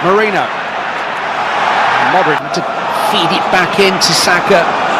Marino. Modric to feed it back into Saka.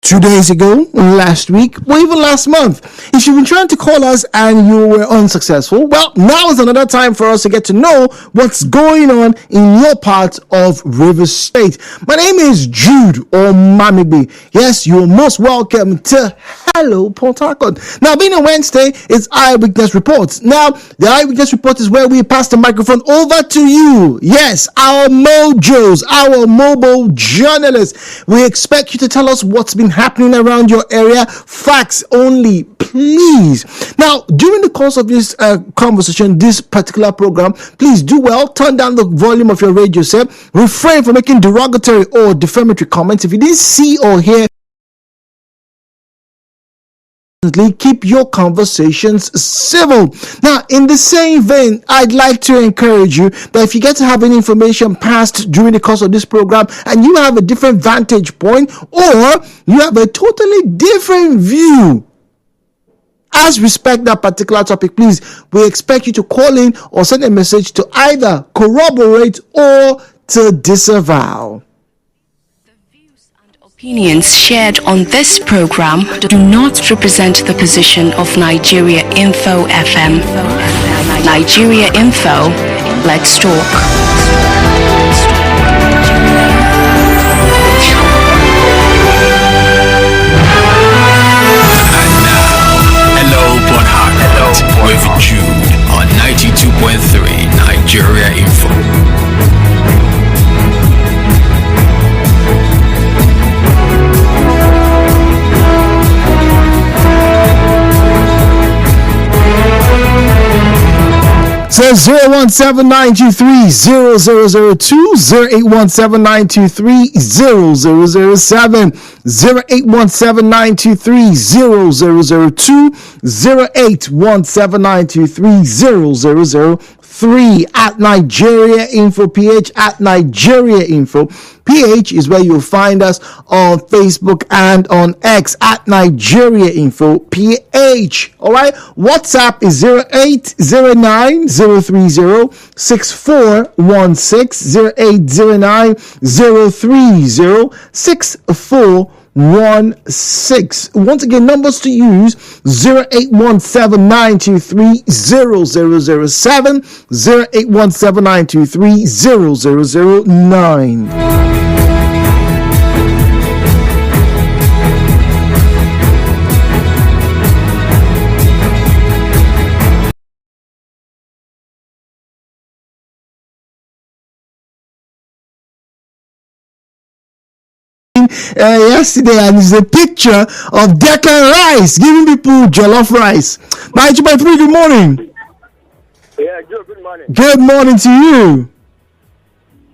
2 days ago, last week, or even last month. If you've been trying to call us and you were unsuccessful, well, now is another time for us to get to know what's going on in your part of Rivers State. My name is Jude or Mamibi. Yes, you're most welcome to Hello Port Harcourt. Now, being a Wednesday, it's iWitness Report. Now, the iWitness Report is where we pass the microphone over to you. Yes, our mojos, our mobile journalists. We expect you to tell us what's been happening around your area. Facts only, please. Now, during the course of this conversation, this particular program, please do well, turn down the volume of your radio set, refrain from making derogatory or defamatory comments. If you didn't see or hear, keep your conversations civil. Now, in the same vein, I'd like to encourage you that if you get to have any information passed during the course of this program and you have a different vantage point or you have a totally different view as respect that particular topic, please, we expect you to call in or send a message to either corroborate or to disavow. Opinions shared on this program do not represent the position of Nigeria Info FM. Nigeria Info, let's talk. Hello, Port Harcourt, with Jude on 92.3 Nigeria Info. 017-923-0002, 0817923-0007, 0817923-0002, 0817923-0003 at Nigeria Info PH, at Nigeria Info PH is where you'll find us on Facebook and on X at Nigeria Info PH. All right. WhatsApp is 0809-030-6416, 0809-030-6416. Once again, numbers to use 0817-923-0007, 0817-923-0009. Yesterday, and it's a picture of Declan Rice giving people jollof rice. My good morning. Yeah, good morning. Good morning to you.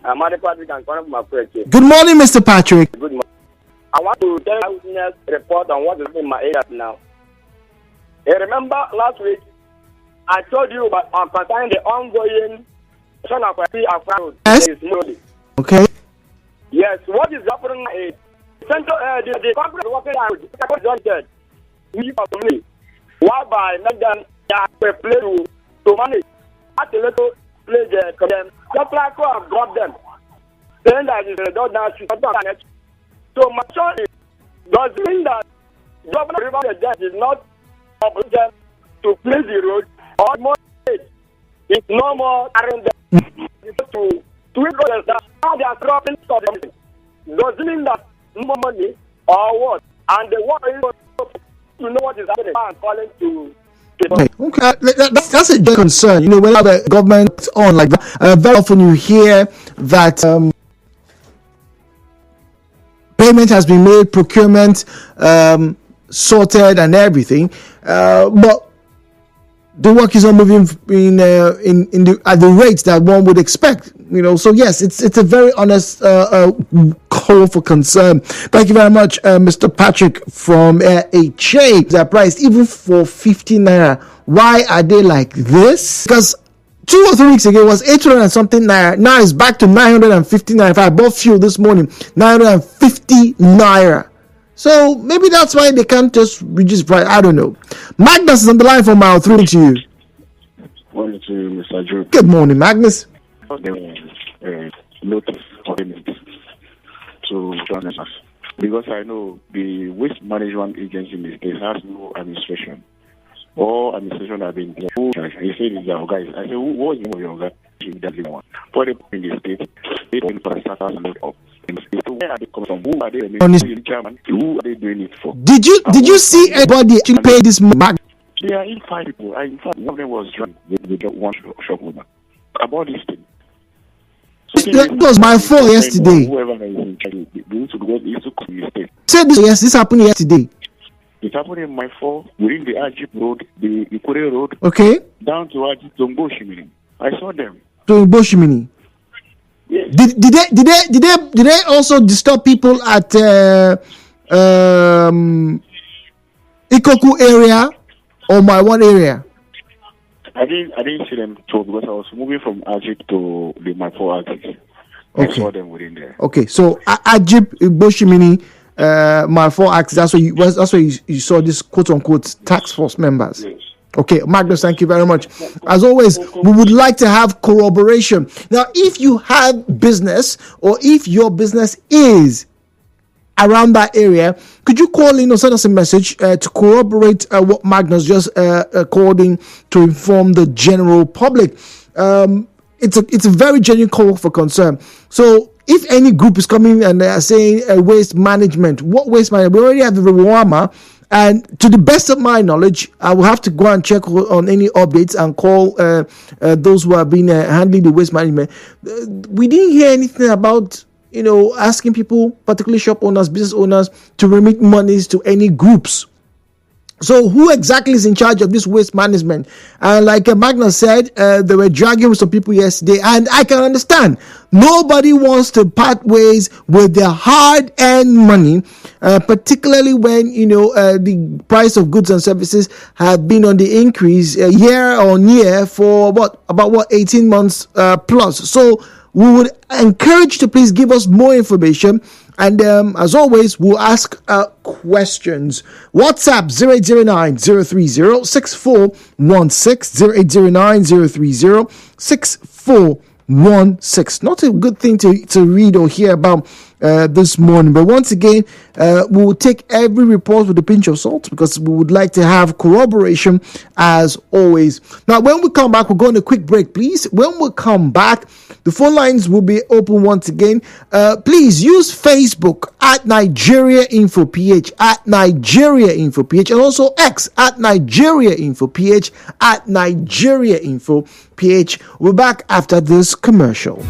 I'm Patrick and calling from my friend. Good morning, Mr. Patrick. Good morning. I want to tell you iWitness report on what is in my area now. Remember last week I told you about concerning the ongoing Son of Road. Yes. Okay. Yes, what is happening is central the company working out presented whereby make them play to manage at a little play the just like have dropped them. Then that is the so my choice is does it mean that Governor River is not obliged to place the road or more it's no more around them to that how they are dropping something. Does it mean that no more money or what? And the water is to know what is happening and calling to okay. That's a good concern. You know, when the government on like that, very often you hear that payment has been made, procurement sorted, and everything, but the work is not moving at the rates that one would expect. You know, so yes, it's a very honest call for concern. Thank you very much, Mr. Patrick from HA. They're priced even for 50 naira. Why are they like this? Because 2 or 3 weeks ago it was 800 and something naira. Now it's back to 950 naira. If I bought fuel this morning, 950 naira. So maybe that's why they can't just reduce price. I don't know. Magnus is on the line for Mile 3 to you. Morning to you, Mr. Drew. Good morning, Magnus. Notice of payment to journalists. Because I know the waste management agency in the state has no administration. All administration have been there. He said, "Is our guys?" I said, "What is your guy?" That's the one. For the in the state, they don't put a up. So where are they coming from? Who are they? Chairman. Who are they doing it for? Did you see anybody actually pay this money? They are in 5 people. In fact, one of them was drunk. They got one shop owner about this thing. That was my fault yesterday. Whoever is in charge, they need to go. They used to come to the state. Said this, yes, this happened yesterday. It happened in my fall within the Ajip Road, the Ikure Road. Okay. Down to Ajip Tomboshimini. I saw them. To Boshimini. Yes. Did they also disturb people at Ikoku area or my one area? I didn't see them too because I was moving from Ajip to the my four Ajip. Okay. I saw them within there. Okay, so Ajip Boshimini, my four axis. That's where you saw this quote unquote task force members. Yes. Okay, Magnus, thank you very much. As always, we would like to have corroboration. Now, if you have business or if your business is around that area, could you call in or send us a message to corroborate what Magnus just called in to inform the general public? It's a very genuine call for concern. So if any group is coming and they are saying waste management, what waste management? We already have the Rwama. And to the best of my knowledge, I will have to go and check on any updates and call those who have been handling the waste management. We didn't hear anything about, asking people, particularly shop owners, business owners, to remit monies to any groups. So who exactly is in charge of this waste management? Like Magnus said, they were dragging with some people yesterday, and I can understand. Nobody wants to part ways with their hard-earned money, particularly when the price of goods and services have been on the increase year on year for about 18 months plus. So we would encourage you to please give us more information. And as always, we'll ask questions. WhatsApp 0809-030-6416, 0809-030-6416. Not a good thing to read or hear about this morning. But once again, we will take every report with a pinch of salt because we would like to have corroboration as always. Now, when we come back, we're going to a quick break, please. When we come back, the phone lines will be open once again. Please use Facebook at Nigeria Info PH, at Nigeria Info PH, and also X at Nigeria Info PH, at Nigeria Info PH. We're back after this commercial.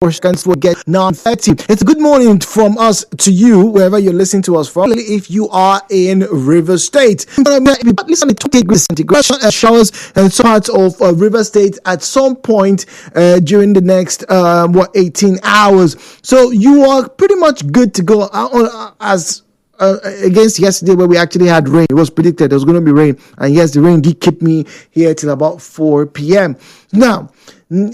seconds will get 9:30. It's a good morning from us to you, wherever you're listening to us from. If you are in River State, listen to 20 degrees centigrade showers and some parts of River State at some point during the next 18 hours. So you are pretty much good to go as. Against yesterday where we actually had rain. It was predicted there was going to be rain, and yes, the rain did keep me here till about 4 p.m. Now,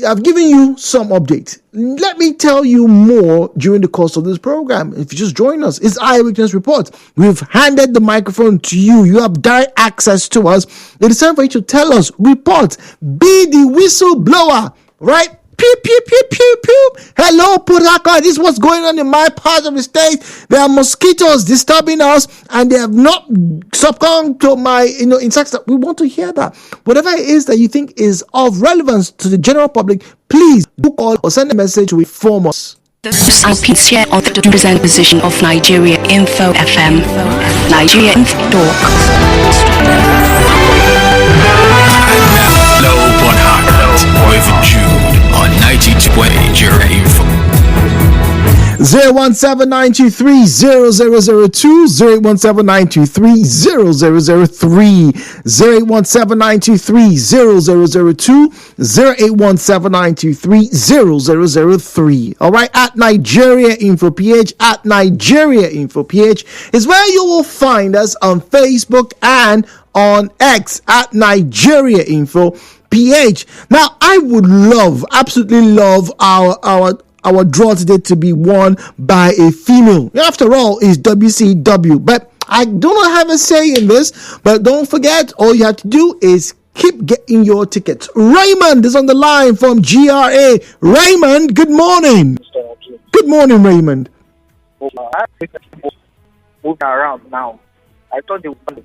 I've given you some updates. Let me tell you more during the course of this program. If you just join us, it's iWitness Report. We've handed the microphone to you. You have direct access to us. It is time for you to tell us, report, be the whistleblower, right? Pew, pew, pew, pew, pew. Hello, Port Harcourt. This is what's going on in my part of the state. There are mosquitoes disturbing us, and they have not succumbed to my, insects. We want to hear that. Whatever it is that you think is of relevance to the general public, please do call or send a message to inform us. This is here on the present position of Nigeria Info FM. Nigeria Info Talk. Hello, Port Harcourt. With Jude on 92 Nigeria Info. 017-923-0002, 0817923-0003, 0817923-0002, 0817923-0003. All right, at Nigeria Info PH, at Nigeria Info PH is where you will find us on Facebook and on X at Nigeria Info PH. Now, I would absolutely love our draw today to be won by a female. After all, it's WCW. But I do not have a say in this. But don't forget, all you have to do is keep getting your tickets. Raymond is on the line from GRA. Raymond, good morning. Good morning, Raymond. Moving around now. I thought they would.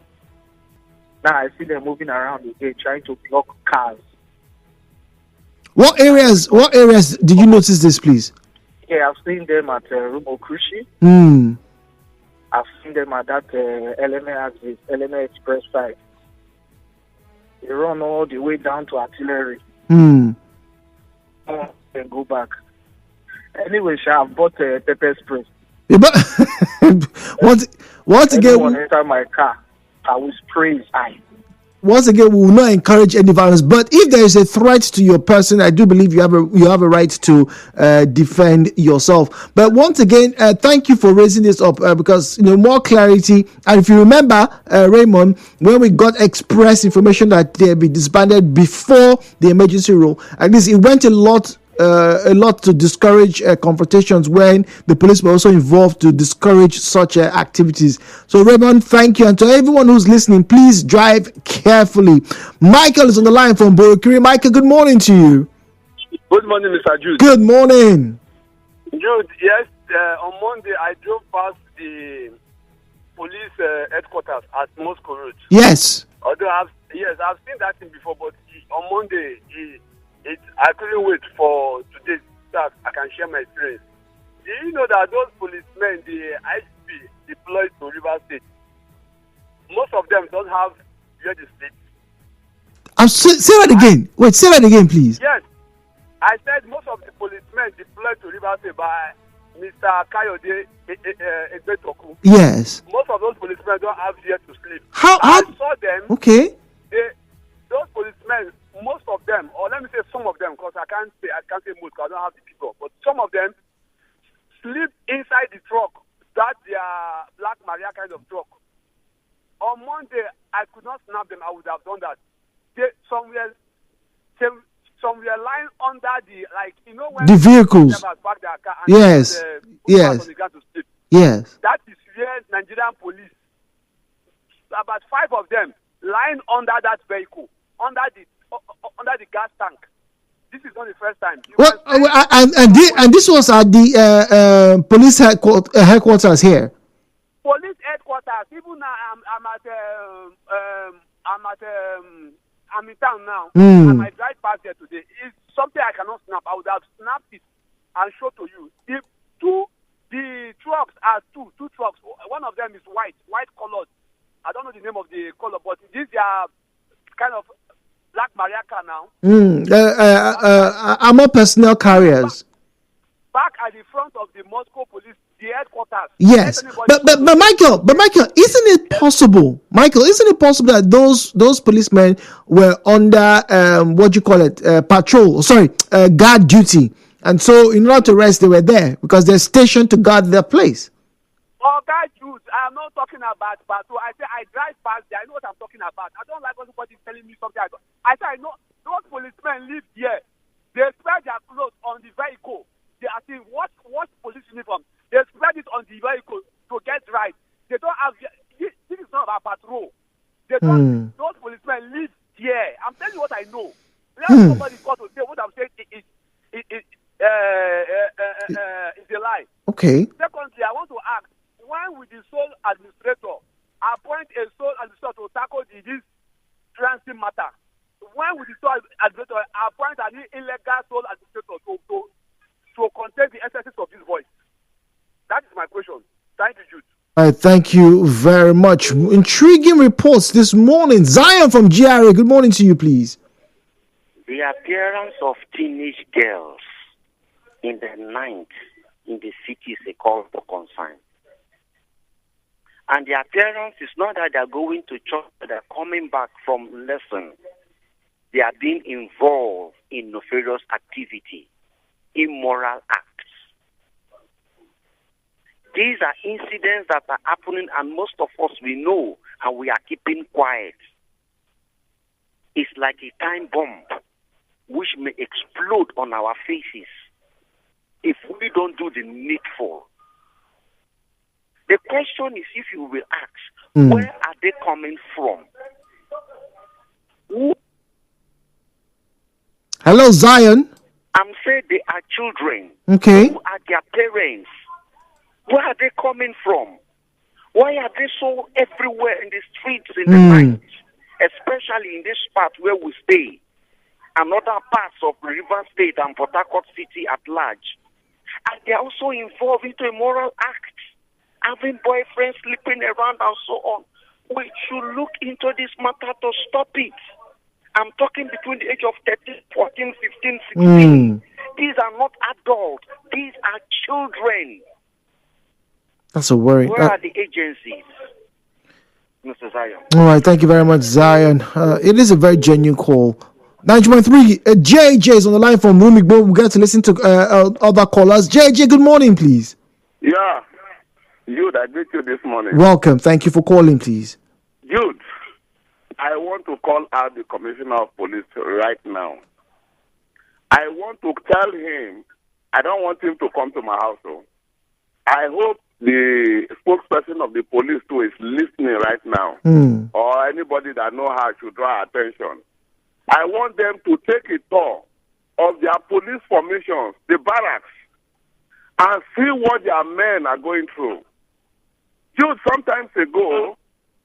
Now I see them moving around again, trying to block cars. What areas did you notice this, please? Yeah, I've seen them at Rumo Krushi. I've seen them at that LMA Express side. They run all the way down to Artillery. Then go back. Anyway, I've bought a pepper spray. Yeah, but once again, when enter my car, I will spray his eye. Once again, we will not encourage any violence. But if there is a threat to your person, I do believe you have a right to defend yourself. But once again, thank you for raising this up because more clarity. And if you remember, Raymond, when we got express information that they'll be disbanded before the emergency rule, at least it went a lot to discourage confrontations when the police were also involved to discourage such activities. So Raymond, thank you. And to everyone who's listening, please drive carefully. Michael is on the line from Borokiri. Michael, good morning to you. Good morning, Mr. Jude. Good morning. Jude, yes, on Monday I drove past the police headquarters at Moscow Road. Yes. Although I've seen that thing before, but on Monday I couldn't wait for today so I can share my experience. Do you know that those policemen, the IGP deployed to River State, most of them don't have where they sleep? Say that again. Wait, say that again, please. Yes. I said most of the policemen deployed to River State by Mr. Kayode Egbetoku. Yes. Most of those policemen don't have where to sleep. How? I saw them. Okay. Those policemen, most of them, or let me say some of them, because I can't say most because I don't have the people, but some of them sleep inside the truck. That's their Black Maria kind of truck. On Monday, I could not snap them. I would have done that. Some were lying under the, when the vehicles. Park their car and yes. Yes. On the ground to sleep. Yes. That is where Nigerian police, about 5 of them, lying under that vehicle, under the gas tank. This is not the first time. And this was at the police headquarters here. Police headquarters. Even now, I'm in town now. And I drive past there today. It's something I cannot snap. I would have snapped it and showed to you. The trucks are two trucks. One of them is white colored. I don't know the name of the color, but these are kind of Black Maria car now. Armor personnel carriers. at the front of the Moscow police, the headquarters. Yes, but Michael, isn't it possible? Michael, isn't it possible that those policemen were under patrol? Guard duty, and so in order to arrest, they were there because they're stationed to guard their place. Oh, guard duty. I'm not talking about patrol. I say I drive past there. I know what I'm talking about. I don't like when somebody telling me something. I say I know those policemen live here. They spread their clothes on the vehicle. They are saying what police uniform. They spread it on the vehicle to get right. They don't have. This is not about patrol. They don't. Those policemen live here. I'm telling you what I know. Let somebody call to say what I'm saying is a lie. Okay. Secondly, I want to ask, when will the sole administrator appoint a sole administrator to tackle this transit matter? When will the sole administrator appoint an illegal sole administrator to contain the excesses of this voice? That is my question. Thank you, Jude. All right, thank you very much. Intriguing reports this morning. Zion from GRA, good morning to you, please. The appearance of teenage girls in the night in the city is a cause for concern. And the appearance is not that they are going to church, but they are coming back from lesson. They are being involved in nefarious activity, immoral acts. These are incidents that are happening, and most of us, we know, and we are keeping quiet. It's like a time bomb which may explode on our faces if we don't do the needful. The question is, if you will ask, where are they coming from? Hello, Zion. I'm saying they are children. Okay. Who are their parents? Where are they coming from? Why are they so everywhere in the streets in the night? Especially in this part where we stay. And other parts of River State and Port Harcourt City at large. And they are also involved into immoral acts. Having boyfriends sleeping around and so on. We should look into this matter to stop it. I'm talking between the age of 13, 14, 15, 16. These are not adults. These are children. That's a worry. Where are the agencies? Mr. Zion. All right, thank you very much, Zion. It is a very genuine call. 9.3, JJ is on the line from Rumigbo. We got to listen to other callers. JJ, good morning, please. Yeah, Jude, I greet you this morning. Welcome. Thank you for calling, please. Jude, I want to call out the Commissioner of Police right now. I want to tell him, I don't want him to come to my house. I hope the spokesperson of the police too is listening right now, or anybody that know how should draw attention. I want them to take a tour of their police formations, the barracks, and see what their men are going through. Just sometimes ago,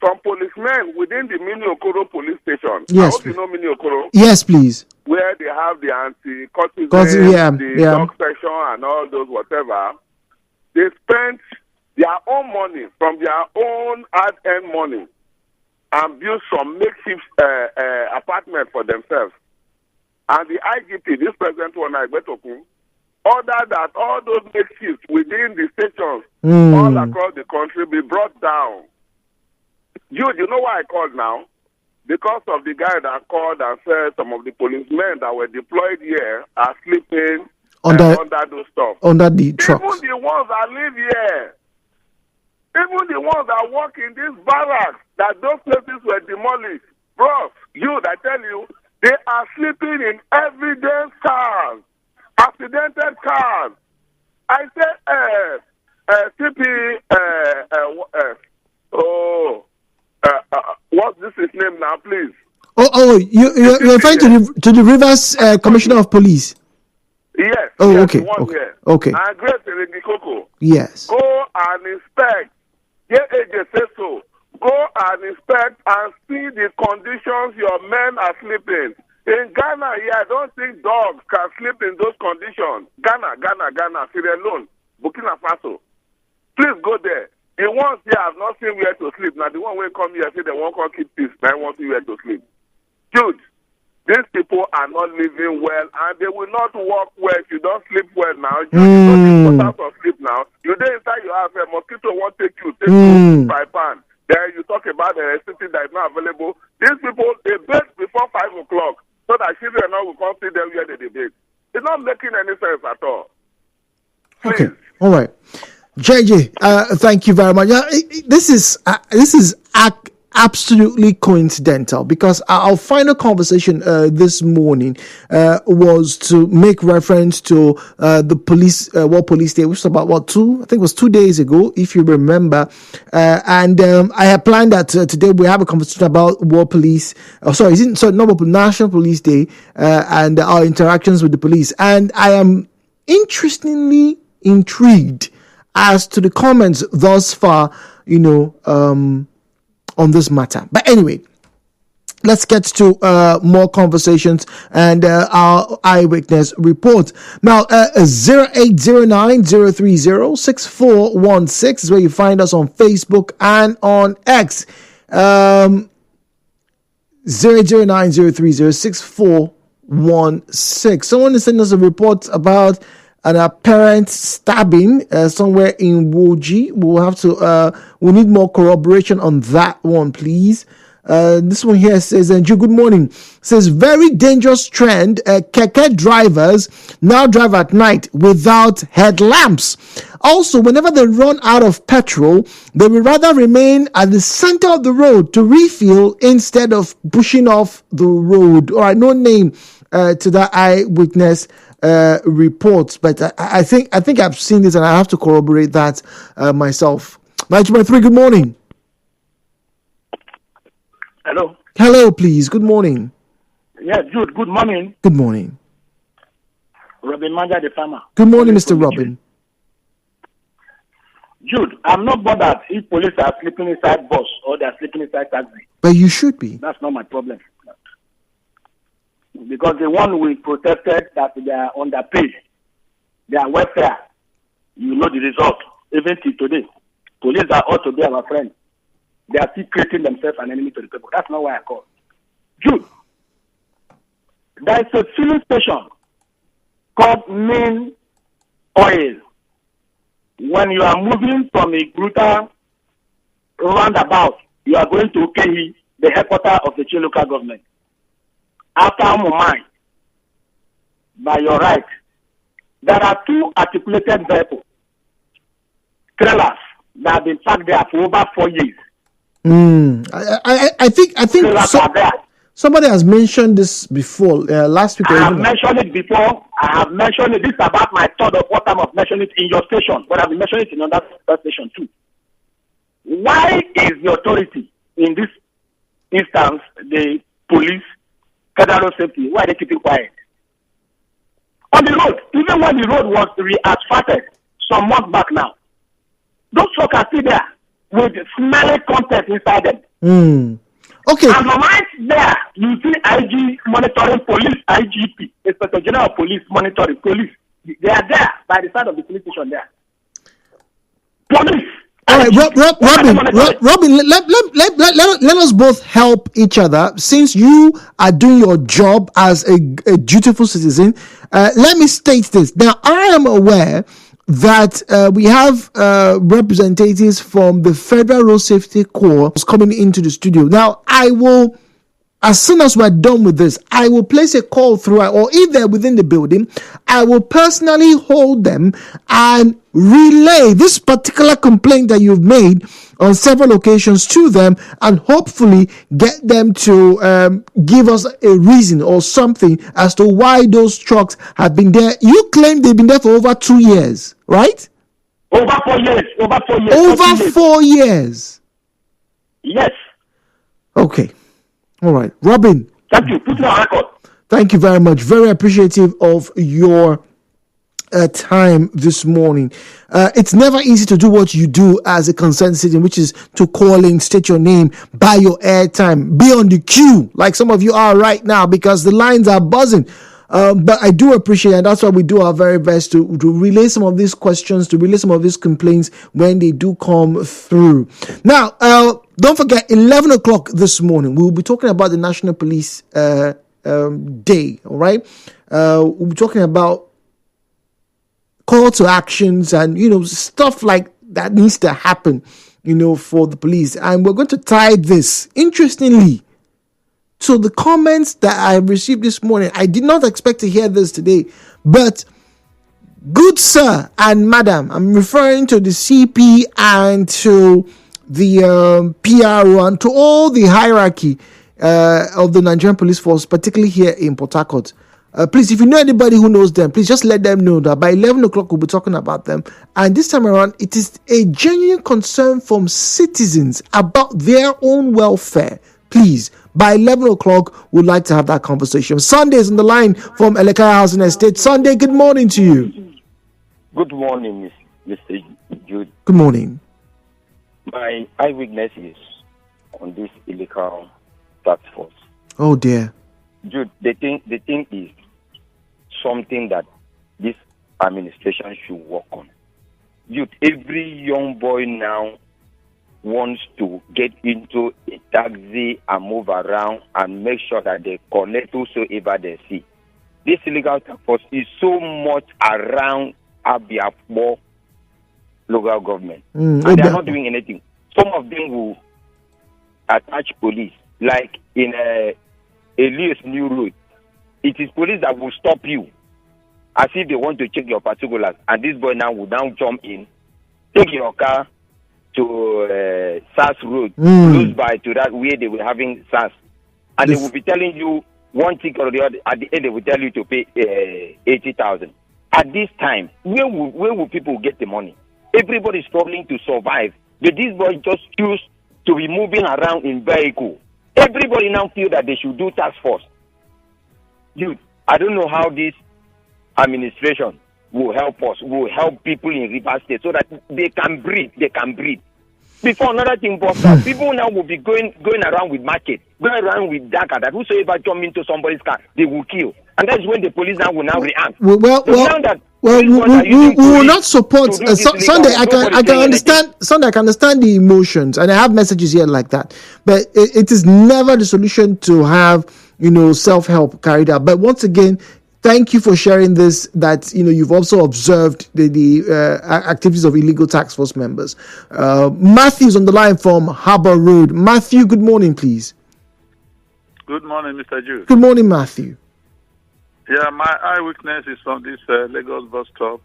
some policemen within the Mini Okoro police station, yes, I hope you know Mini Okoro. Yes, please. Where they have the anti-cultism, the dog section and all those whatever. They spent their own money from their own hard-earned money and built some makeshift apartment for themselves. And the IGP, this present one, Igbetokun, ordered that all those makeshifts within the stations all across the country be brought down. You know why I called now? Because of the guy that called and said some of the policemen that were deployed here are sleeping under those stuff. Under the trucks. Even the ones that live here, even the ones that work in this barracks, that those places were demolished. Bros, I tell you, they are sleeping in everyday cars, accidented cars. I said, what's this his name now, please? You're referring to the Rivers Commissioner of Police. Yes. Oh, yes, okay. Okay. And Grace Rigikoko. Yes. Go and inspect. So. Go and inspect and see the conditions your men are sleeping. In Ghana, I don't think dogs can sleep in those conditions. Ghana, Sierra Leone, Burkina Faso. Please go there. The ones here have not seen where to sleep. Now, the one will come here say they won't come keep peace. They want to where to sleep. Dude, These people are not living well, and they will not work well if you don't sleep well now. You don't put out of sleep now. You there inside your house, a mosquito won't take you fry pan. Then you talk about the electricity that is not available. These people, they bake before 5 o'clock so that children will come see them where they bake. It's not making any sense at all. Please. Okay, all right. JJ, thank you very much. This is absolutely coincidental, because our final conversation this morning was to make reference to the police, War Police Day, which was about 2 days ago, if you remember. And I had planned that today we have a conversation about War Police. National Police Day and our interactions with the police. And I am interestingly intrigued as to the comments thus far, on this matter. But anyway, let's get to more conversations and our eyewitness report. Now, 0809-030-6416 is where you find us on Facebook and on X. 009-030-6416. Someone is sending us a report about an apparent stabbing somewhere in Woji. We'll have to. We need more corroboration on that one, please. This one here says, good morning. Says, very dangerous trend. Keke drivers now drive at night without headlamps. Also, whenever they run out of petrol, they will rather remain at the center of the road to refill instead of pushing off the road. All right, no name to that eyewitness reports, but I think I've seen this and I have to corroborate that myself. 923, good morning. Hello, please. Good morning. Yes, Jude. Good morning. Good morning. Robin Manja, the farmer. Good morning, Mr. Robin. Jude, I'm not bothered if police are sleeping inside bus or they are sleeping inside taxi. But you should be. That's not my problem. Because the one we protested that they are underpaid, their welfare, you know the result. Even till today, police are ought to be our friends. They are still creating themselves an enemy to the people. That's not why I call. Jude, there is a filling station called Main Oil. When you are moving from a Gruta roundabout, you are going to Ukehi, the headquarters of the Chi local government. After Mumai, by your right, there are 2 articulated vehicles, trailers that have been parked there for over 4 years. I think somebody has mentioned this before last week. I have mentioned it before. I have mentioned it. This is about my third or fourth time of mentioning it in your station, but I've been mentioning it in another station too. Why is the authority in this instance, the police, federal safety, why are they keeping quiet? On the road, even when the road was re-asphalted some months back now, those trucks are still there with smelly content inside them. Okay. And right there, you see IG monitoring police, IGP, Inspector General of Police monitoring police. They are there by the side of the police station there. Police. All right, Robin, let us both help each other. Since you are doing your job as a dutiful citizen, let me state this. Now, I am aware that we have representatives from the Federal Road Safety Corps coming into the studio. Now, I will, as soon as we're done with this, I will place a call through, or if they're within the building, I will personally hold them and relay this particular complaint that you've made on several occasions to them, and hopefully get them to give us a reason or something as to why those trucks have been there. You claim they've been there for over 2 years, right? Over 4 years. Over 4 years. Yes. Okay. All right. Robin. Thank you. Put it on record. Thank you very much. Very appreciative of your time this morning. It's never easy to do what you do as a concerned citizen, which is to call in, state your name, buy your airtime, be on the queue like some of you are right now because the lines are buzzing. But I do appreciate it, and that's why we do our very best to relay some of these questions, to relay some of these complaints when they do come through. Now, don't forget, 11 o'clock this morning, we will be talking about the National Police day. All right, we'll be talking about call to actions and stuff like that needs to happen, for the police. And we're going to tie this, interestingly, to the comments that I received this morning. I did not expect to hear this today, but good sir and madam, I'm referring to the CP and to the PRO and to all the hierarchy of the Nigerian police force, particularly here in Port Harcourt. Please, if you know anybody who knows them, please just let them know that by 11 o'clock we'll be talking about them. And this time around, it is a genuine concern from citizens about their own welfare. Please, by 11 o'clock, we'd like to have that conversation. Sunday is on the line from Elekaya Housing Estate. Sunday, good morning to you. Good morning, Mr. Jude. Good morning. My eyewitness is on this illegal task force. Oh, dear. Jude, the thing is something that this administration should work on. Youth, every young boy now wants to get into a taxi and move around and make sure that they connect whosoever they see. This illegal task force is so much around Abiapo local government. And they are not doing anything. Some of them will attach police, like in Elias New Road. It is police that will stop you as if they want to check your particulars, and this boy now will now jump in, take your car to SAS Road, close by to that where they were having SAS, and they will be telling you one thing or the other. At the end, they will tell you to pay 80,000. At this time, where will people get the money? Everybody is struggling to survive, but these boys just choose to be moving around in vehicle. Everybody now feel that they should do task force. Dude, I don't know how this administration will help us, will help people in River State so that they can breathe. Before another thing pops up, people now will be going around with machete, going around with dagger, that whosoever jump into somebody's car, they will kill. And that's when the police now will now react. We will not support Sunday. I can understand. Sunday, I can understand the emotions, and I have messages here like that. But it is never the solution to have self-help carried out. But once again, thank you for sharing this. That you've also observed the activities of illegal task force members. Matthew's on the line from Harbour Road. Matthew, good morning, please. Good morning, Mr. Jude. Good morning, Matthew. Yeah, my eyewitness is on this Lagos bus stop,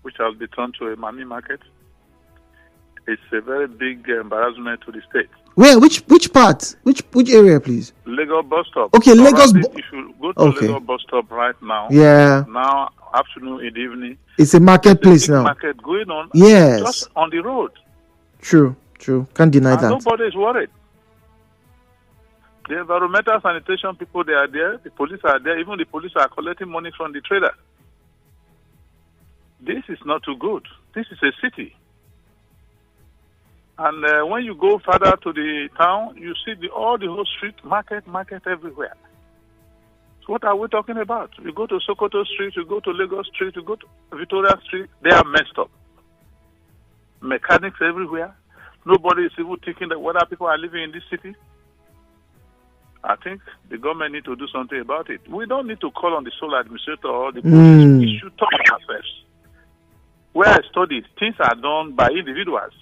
which has been turned to a Mami market. It's a very big embarrassment to the state. Where? Which part? Which area, please? Lagos bus stop. Okay, so Lagos. If you go to Lagos bus stop right now, now afternoon in the evening, it's a marketplace now. Market going on. Yes. Just on the road. True. Can't deny that. Nobody is worried. The environmental sanitation people, they are there. The police are there. Even the police are collecting money from the trader. This is not too good. This is a city. And when you go further to the town, you see all the whole street, market everywhere. So what are we talking about? You go to Sokoto Street, you go to Lagos Street, you go to Victoria Street, they are messed up. Mechanics everywhere. Nobody is even thinking that whether people are living in this city. I think the government need to do something about it. We don't need to call on the sole administrator or the police. We should talk ourselves. Where I studied, things are done by individuals.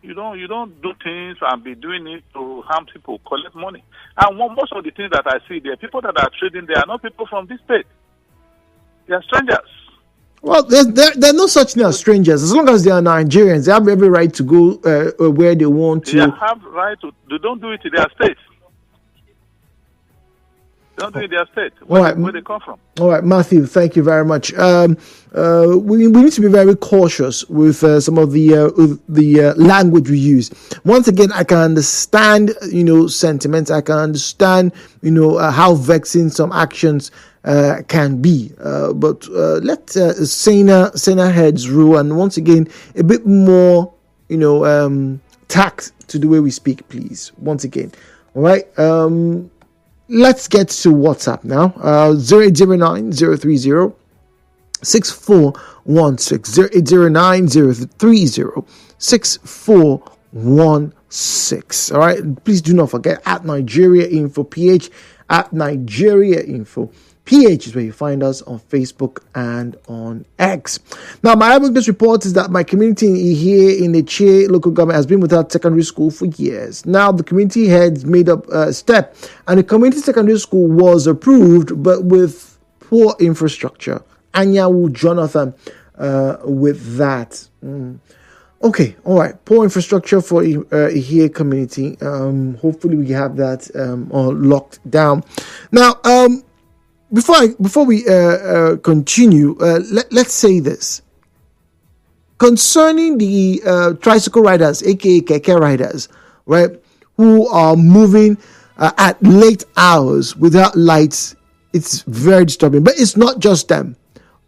You don't do things and be doing it to harm people, collect money. And most of the things that I see there, people that are trading, they are not people from this state. They are strangers. Well, there are no such thing as strangers. As long as they are Nigerians, they have every right to go where they want to. They have right to. They don't do it in their state. They don't do it in their state. Where they come from. All right, Matthew, thank you very much. We need to be very cautious with some of the language we use. Once again, I can understand sentiments. I can understand how vexing some actions can be. But let saner heads rule, and once again, a bit more tact to the way we speak, please. Once again, all right. Let's get to WhatsApp now. 0809-030-6416. 0809-030-6416. 6. All right, please do not forget at Nigeria Info PH, at Nigeria Info PH is where you find us on Facebook and on X. Now, my iWitness report is that my community here in the Che local government has been without secondary school for years. Now, the community heads made up a step, and the community secondary school was approved, but with poor infrastructure. Anyawu Jonathan with that. Okay, all right. Poor infrastructure for here community. Hopefully we have that all locked down. Now, before we continue, let's say this concerning the tricycle riders, aka keke riders, right, who are moving at late hours without lights. It's very disturbing, but it's not just them.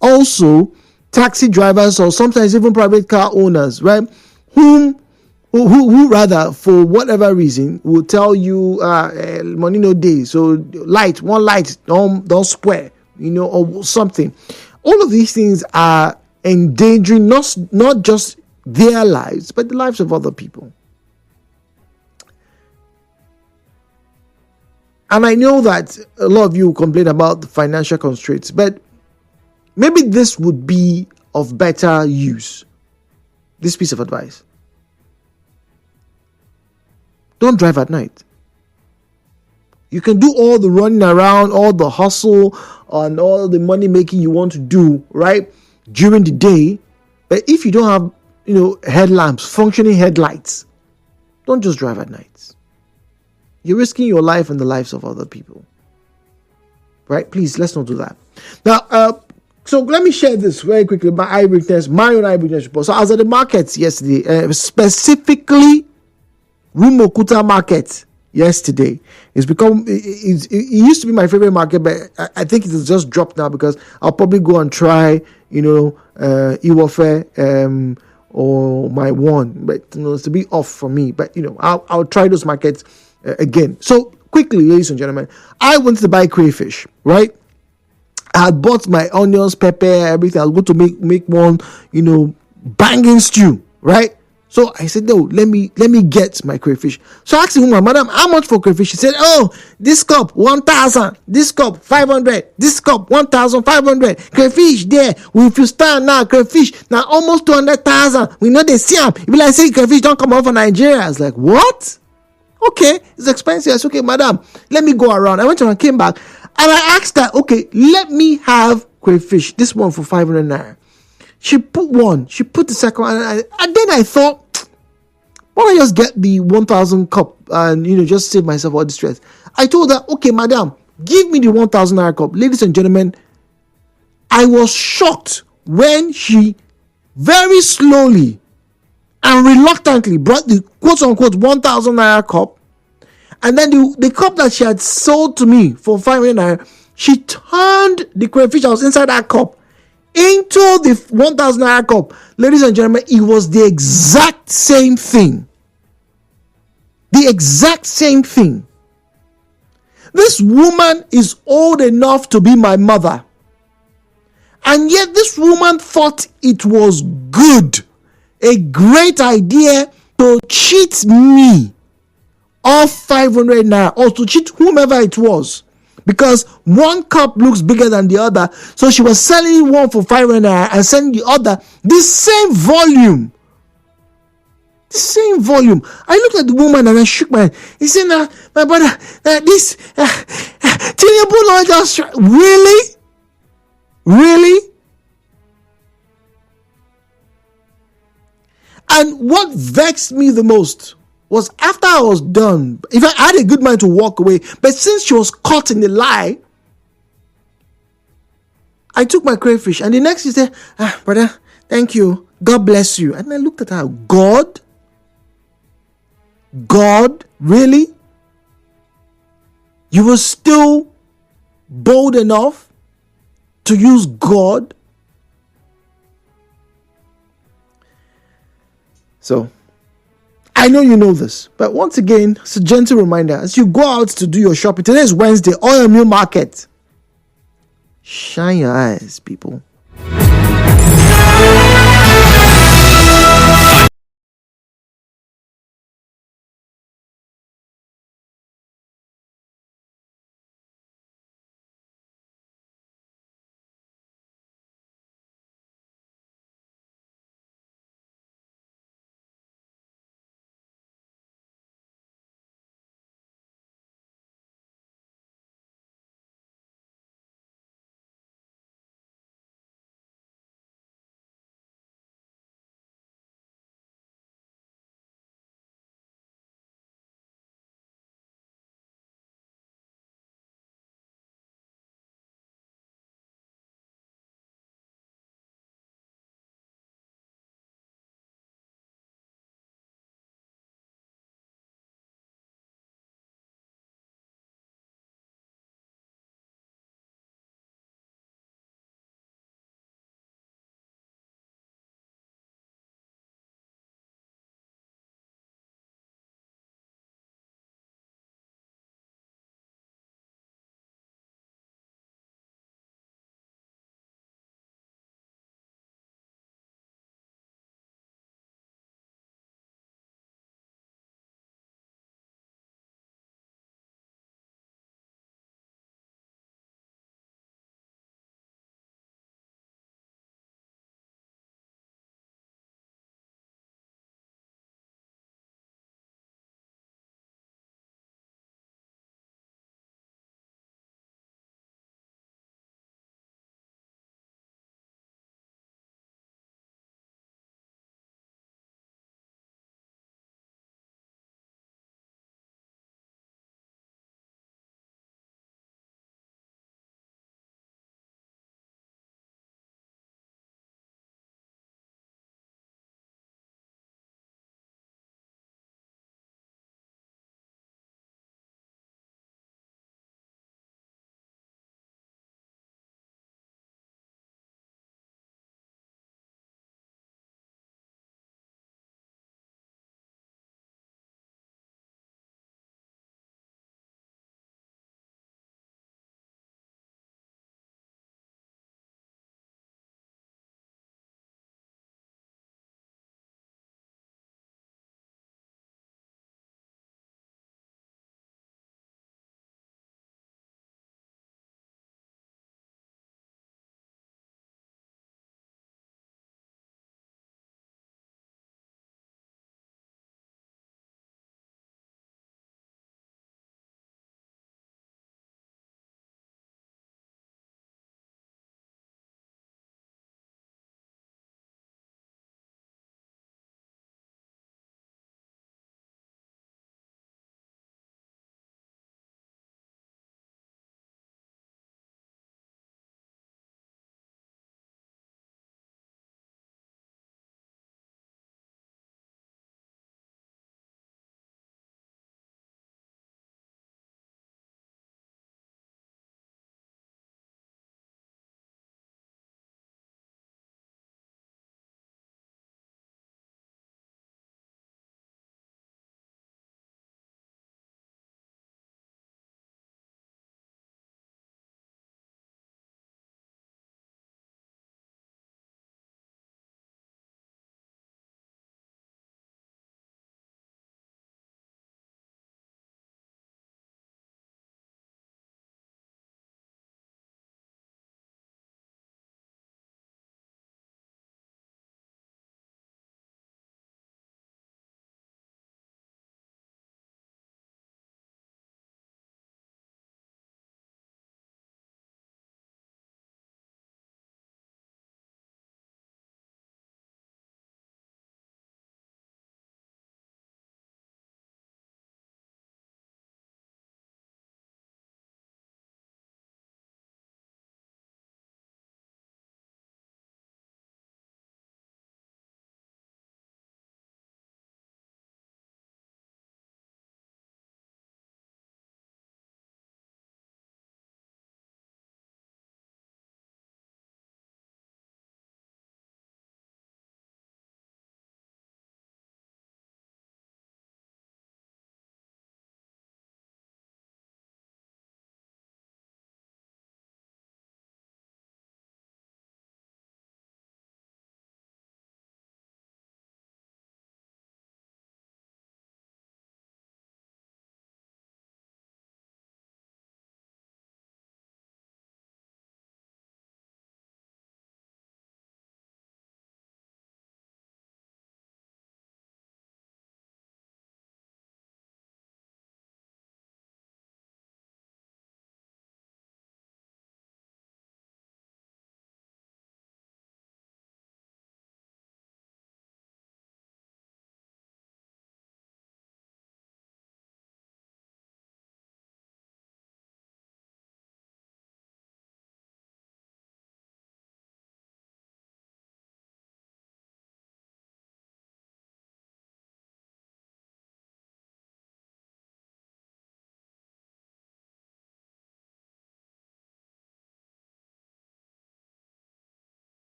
Also, taxi drivers or sometimes even private car owners, right, who rather, for whatever reason, will tell you money no day, so one light don't square, or something. All of these things are endangering not just their lives, but the lives of other people. And I know that a lot of you complain about the financial constraints, but maybe this would be of better use. This piece of advice: don't drive at night. You can do all the running around, all the hustle, and all the money making you want to do, right, during the day. But if you don't have, headlamps, functioning headlights, don't just drive at night. You're risking your life and the lives of other people, right? Please, let's not do that. Now, so let me share this very quickly. My own iWitness report. So I was at the markets yesterday, specifically Rumokuta Market yesterday. It used to be my favorite market, but I think it has just dropped now because I'll probably go and try, Iwofe or my one, but it's to be off for me. But I'll try those markets again. So quickly, ladies and gentlemen, I went to buy crayfish, right? I had bought my onions, pepper, everything. I was going to make one, banging stew, right? So I said, no, let me get my crayfish. So I asked the woman, madam, how much for crayfish? She said, oh, this cup 1,000, this cup 500, this cup 1,500. Crayfish there. If you stand now, crayfish now almost 200,000. We know they see them. If I say crayfish don't come out from Nigeria, I was like, what? Okay, it's expensive. I said, okay, madam, let me go around. I went around, came back. And I asked her, okay, let me have crayfish. This one for 500 naira. She put one. She put the second one. And then I thought, why don't I just get the 1,000 cup and, just save myself all the stress. I told her, okay, madam, give me the 1,000 naira cup. Ladies and gentlemen, I was shocked when she very slowly and reluctantly brought the quote-unquote 1,000 naira cup. And then the cup that she had sold to me for 500 naira, she turned the crayfish that was inside that cup into the 1,000 naira cup. Ladies and gentlemen, it was the exact same thing. The exact same thing. This woman is old enough to be my mother. And yet this woman thought it was good, a great idea to cheat me of 500 naira, or to cheat whomever it was, because one cup looks bigger than the other. So she was selling one for 500 naira and selling the other the same volume. The same volume. I looked at the woman and I shook my head. He said, "Nah, my brother, this Tinubu just really." And what vexed me the most was after I was done, in fact, I had a good mind to walk away, but since she was caught in the lie, I took my crayfish, and the next she said, brother, thank you, God bless you. And I looked at her, God, really? You were still bold enough to use God? So, I know you know this, but once again, it's a gentle reminder. As you go out to do your shopping, today is Wednesday, Oil Mill Market. Shine your eyes, people.